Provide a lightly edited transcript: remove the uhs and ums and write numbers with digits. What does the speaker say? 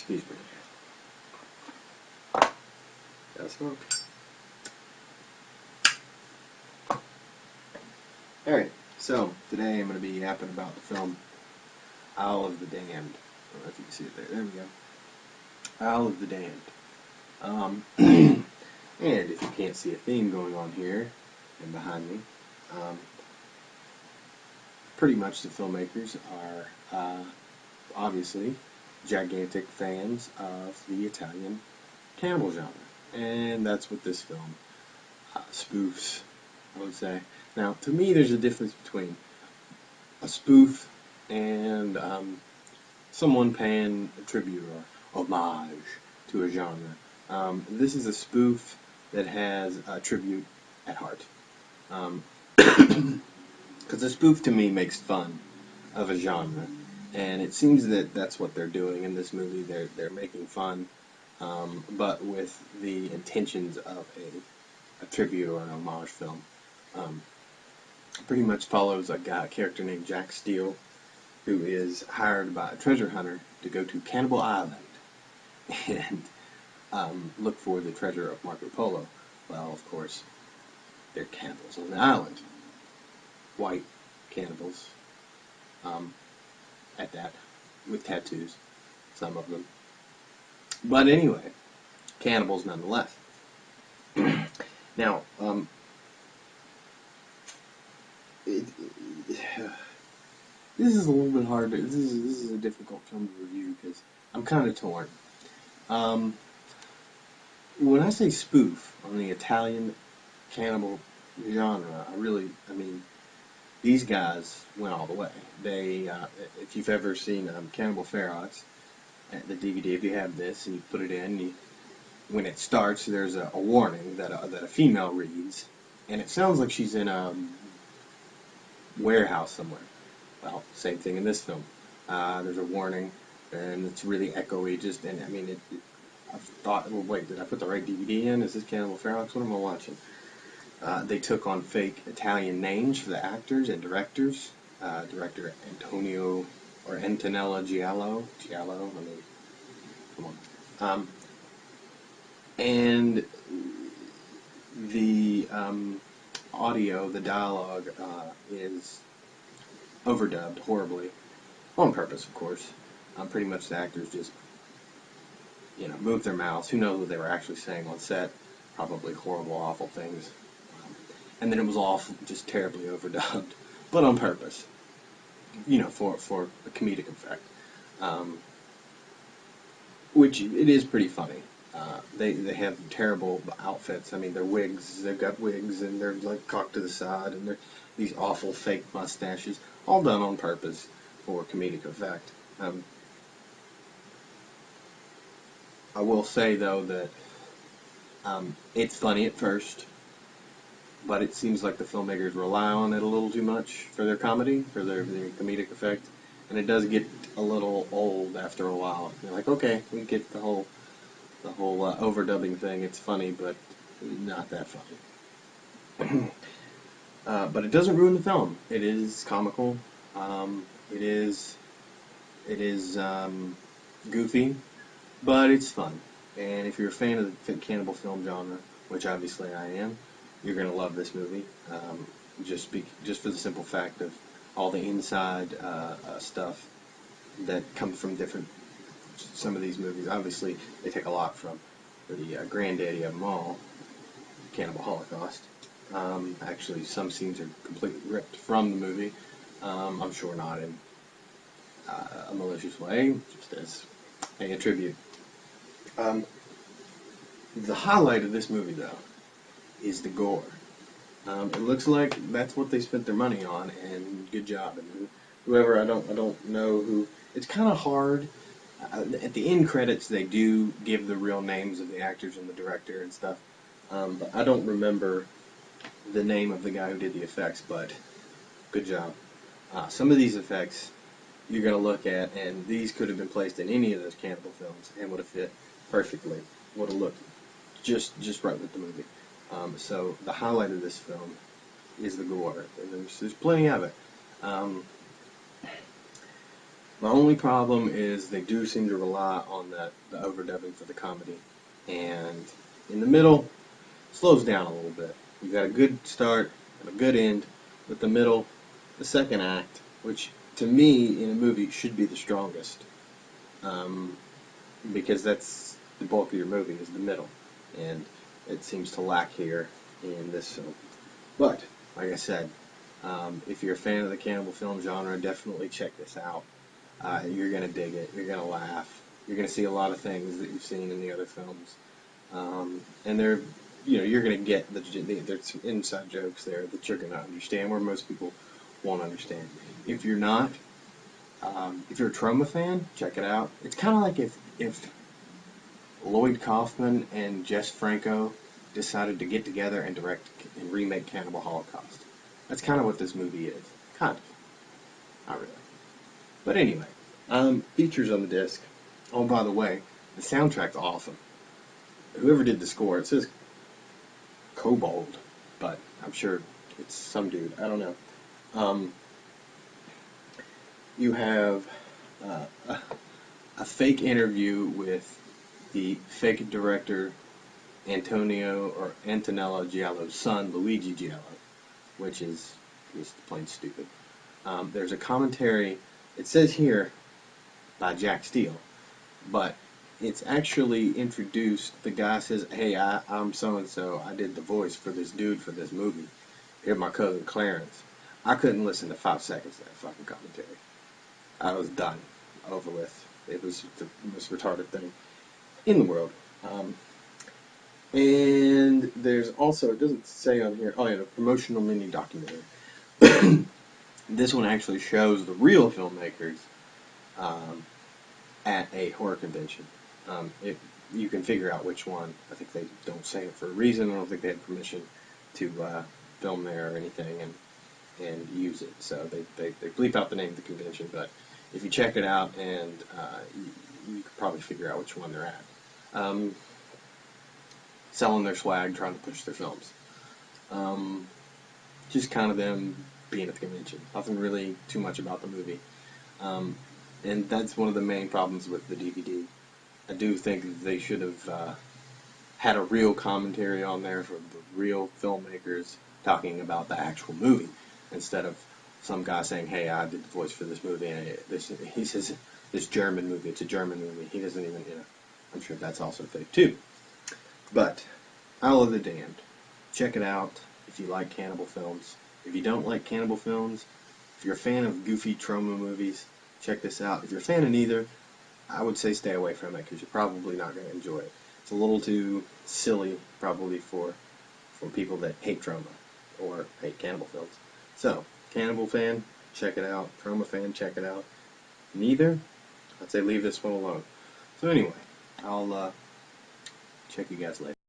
Excuse me. Gotta smoke. Alright, so today I'm going to be yapping about the film Isle of the Damned. I don't know if you can see it there. There we go. Isle of the Damned. And if you can't see a theme going on here and behind me, pretty much the filmmakers are obviously gigantic fans of the Italian cannibal genre. And that's what this film spoofs, I would say. Now, to me, there's a difference between a spoof and someone paying a tribute or homage to a genre. This is a spoof that has a tribute at heart. Because a spoof to me makes fun of a genre, and it seems that that's what they're doing in this movie. They're making fun, but with the intentions of a tribute or an homage film. Pretty much follows a character named Jack Steele, who is hired by a treasure hunter to go to Cannibal Island and look for the treasure of Marco Polo. Well, of course, they're cannibals on the island. White cannibals, at that, with tattoos, some of them. But anyway, cannibals nonetheless. Now, this is a little bit hard. This is a difficult film to review because I'm kind of torn. When I say spoof on the Italian cannibal genre, I mean, these guys went all the way. They, if you've ever seen Cannibal Ferox, the DVD, if you have this and you put it in, when it starts, there's a warning that a female reads, and it sounds like she's in a warehouse somewhere. Well, same thing in this film. There's a warning, and it's really echoey. I thought, well, wait, did I put the right DVD in? Is this Cannibal Ferox? What am I watching? They took on fake Italian names for the actors and directors. Director Antonella Giallo. I mean, come on. And the audio, the dialogue, is overdubbed horribly, on purpose, of course. Pretty much the actors just, moved their mouths. Who knows what they were actually saying on set? Probably horrible, awful things. And then it was all just terribly overdubbed, but on purpose, for a comedic effect. Which it is pretty funny. They have terrible outfits. I mean, they're wigs. They've got wigs, and they're like cocked to the side, and they're these awful fake mustaches, all done on purpose for comedic effect. I will say though that it's funny at first, but it seems like the filmmakers rely on it a little too much for their comedy, for their comedic effect, and it does get a little old after a while. You're like, okay, we get the whole overdubbing thing. It's funny, but not that funny. But it doesn't ruin the film. It is comical. It is goofy, but it's fun. And if you're a fan of the cannibal film genre, which obviously I am, you're gonna love this movie. Just for the simple fact of all the inside stuff that comes from some of these movies. Obviously, they take a lot from the granddaddy of them all, Cannibal Holocaust. Actually, some scenes are completely ripped from the movie. I'm sure not in a malicious way, just as a tribute. The highlight of this movie, though, is the gore. It looks like that's what they spent their money on, and good job. And whoever, I don't know who. It's kind of hard. At the end credits, they do give the real names of the actors and the director and stuff, but I don't remember the name of the guy who did the effects. But good job. Some of these effects you're going to look at, and these could have been placed in any of those cannibal films and would have fit perfectly. Would have looked just right with the movie. So the highlight of this film is the gore, and there's plenty of it. My only problem is they do seem to rely on the overdubbing for the comedy, and in the middle slows down a little bit. You got a good start and a good end, but the middle, the second act, which to me in a movie should be the strongest, um, because that's the bulk of your movie is the middle, and it seems to lack here in this film. But like I said, if you're a fan of the cannibal film genre, definitely check this out. You're gonna dig it. You're gonna laugh. You're gonna see a lot of things that you've seen in the other films, and they're, you're gonna get there's some inside jokes there that you're gonna understand where most people won't understand. If you're not, if you're a Troma fan, check it out. It's kind of like if Lloyd Kaufman and Jess Franco decided to get together and direct and remake Cannibal Holocaust. That's kind of what this movie is. Kind of. Not really. But anyway, features on the disc. Oh, by the way, the soundtrack's awesome. Whoever did the score, it says Kobold, but I'm sure it's some dude. I don't know. Um, you have a fake interview with the fake director Antonio or Antonello Giallo's son, Luigi Giallo, which is just plain stupid. There's a commentary. It says here by Jack Steele, but it's actually introduced. The guy says, "Hey, I'm so and so. I did the voice for this dude for this movie. Here's my cousin Clarence." I couldn't listen to 5 seconds of that fucking commentary. I was done, over with. It was the most retarded thing in the world. Um, and there's also, it doesn't say on here, oh yeah, a promotional mini documentary. This one actually shows the real filmmakers um, at a horror convention. You can figure out which one. I think they don't say it for a reason. I don't think they had permission to film there or anything and use it. So they bleep out the name of the convention. But if you check it out, and you can probably figure out which one they're at. Selling their swag, trying to push their films. Um, just kind of them being at the convention. Nothing really too much about the movie. Um, and that's one of the main problems with the DVD. I do think that they should have had a real commentary on there from the real filmmakers talking about the actual movie instead of some guy saying, "Hey, I did the voice for this movie." And he says this German movie. It's a German movie. He doesn't even, I'm sure that's also fake too. But Isle of the Damned. Check it out if you like cannibal films. If you don't like cannibal films, if you're a fan of goofy Troma movies, check this out. If you're a fan of neither, I would say stay away from it because you're probably not going to enjoy it. It's a little too silly, probably for people that hate Troma or hate cannibal films. So, cannibal fan, check it out. Troma fan, check it out. Neither, I'd say leave this one alone. So anyway, I'll check you guys later.